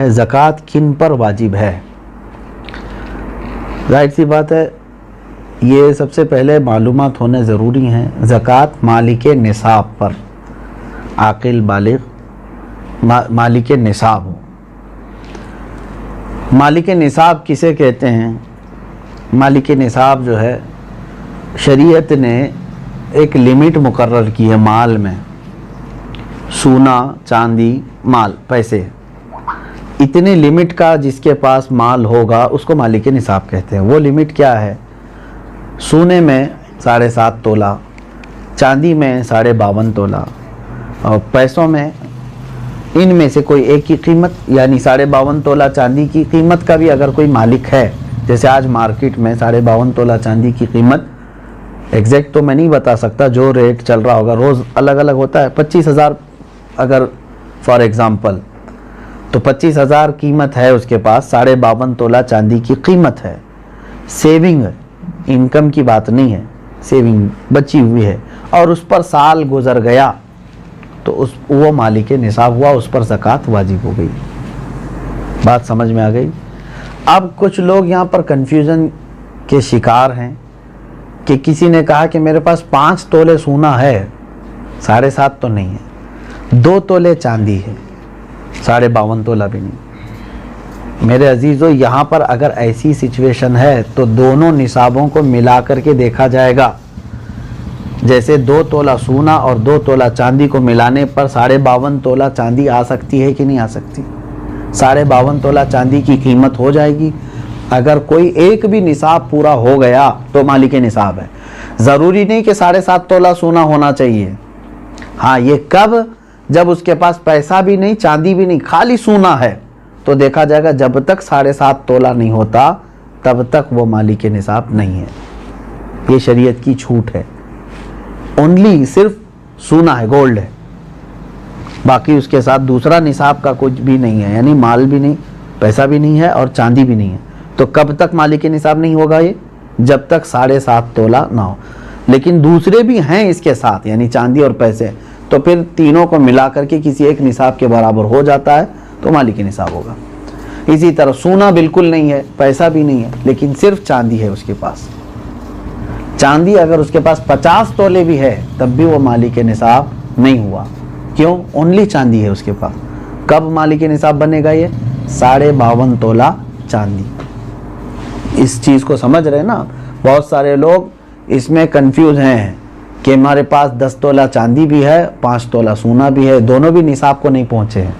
ज़कात किन पर वाजिब है। जाहिर सी बात है, ये सबसे पहले मालूमात होने ज़रूरी हैं। ज़कात मालिके निसाब पर, आकिल बालिग मालिके निसाब हो। मालिके निसाब किसे कहते हैं? मालिके निसाब जो है, शरीयत ने एक लिमिट मुकर्रर की है माल में। सोना, चांदी, माल, पैसे, इतने लिमिट का जिसके पास माल होगा उसको मालिके निसाब कहते हैं। वो लिमिट क्या है? सोने में 7.5 तोला, चांदी में 52.5 तोला, और पैसों में इनमें से कोई एक की कीमत, यानी 52.5 तोला चांदी की कीमत का भी अगर कोई मालिक है, जैसे आज मार्केट में 52.5 तोला चांदी की कीमत, एग्जैक्ट तो मैं नहीं बता सकता, जो रेट चल रहा होगा रोज़ अलग अलग होता है। 25,000 अगर फॉर एग्ज़ाम्पल, तो 25,000 कीमत है उसके पास, 52.5 तोला चांदी की कीमत है। सेविंग, इनकम की बात नहीं है, सेविंग बची हुई है, और उस पर साल गुजर गया तो वो मालिके निसाब हुआ, उस पर ज़कात वाजिब हो गई। बात समझ में आ गई? अब कुछ लोग यहाँ पर कन्फ्यूज़न के शिकार हैं कि किसी ने कहा कि मेरे पास 5 तोले सोना है, 7.5 तो नहीं है, 2 तोले चांदी है, 52.5 तोला भी नहीं। मेरे अजीज़ों, यहाँ पर अगर ऐसी सिचुएशन है तो दोनों निसाबों को मिला करके देखा जाएगा। जैसे 2 तोला सोना और 2 तोला चांदी को मिलाने पर 52.5 तोला चांदी आ सकती है कि नहीं आ सकती? 52.5 तोला चांदी की कीमत हो जाएगी। अगर कोई एक भी निसाब पूरा हो गया तो मालिके निसाब है। ज़रूरी नहीं कि 7.5 तोला सोना होना चाहिए। हाँ, ये कब? जब उसके पास पैसा भी नहीं, चांदी भी नहीं, खाली सोना है, तो देखा जाएगा जब तक 7.5 तोला नहीं होता तब तक वो मालिके निसाब नहीं है। ये शरीयत की छूट है। ओनली सिर्फ सोना है, गोल्ड है, बाकी उसके साथ दूसरा निसाब का कुछ भी नहीं है, यानी माल भी नहीं, पैसा भी नहीं है और चांदी भी नहीं है। तो कब तक मालिके निसाब नहीं होगा ये? जब तक 7.5 तोला ना हो। लेकिन दूसरे भी हैं इसके साथ, यानी चांदी और पैसे, तो फिर तीनों को मिला करके किसी एक निसाब के बराबर हो जाता है तो मालिके निसाब होगा। इसी तरह सोना बिल्कुल नहीं है, पैसा भी नहीं है, लेकिन सिर्फ चांदी है उसके पास। चांदी अगर उसके पास 50 तोले भी है तब भी वो मालिके निसाब नहीं हुआ। क्यों? ओनली चांदी है उसके पास। कब मालिके निसाब बनेगा ये? 52.5 तोला चांदी। इस चीज़ को समझ रहे हैं ना? बहुत सारे लोग इसमें कंफ्यूज हैं कि हमारे पास 10 तोला चांदी भी है, 5 तोला सोना भी है, दोनों भी निसाब को नहीं पहुँचे हैं,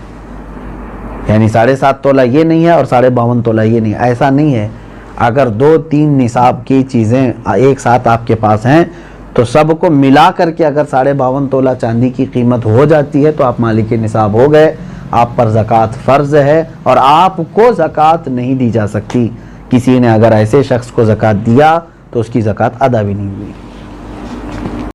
यानी 7.5 तोला ये नहीं है और 52.5 तोला ये नहीं। ऐसा नहीं है। अगर 2-3 निसाब की चीज़ें एक साथ आपके पास हैं तो सबको मिला करके अगर 52.5 तोला चांदी की कीमत हो जाती है तो आप मालिके निसाब हो गए। आप पर ज़कात फ़र्ज़ है और आपको ज़कात नहीं दी जा सकती। किसी ने अगर ऐसे शख्स को ज़कात दिया तो उसकी ज़कात अदा भी नहीं हुई।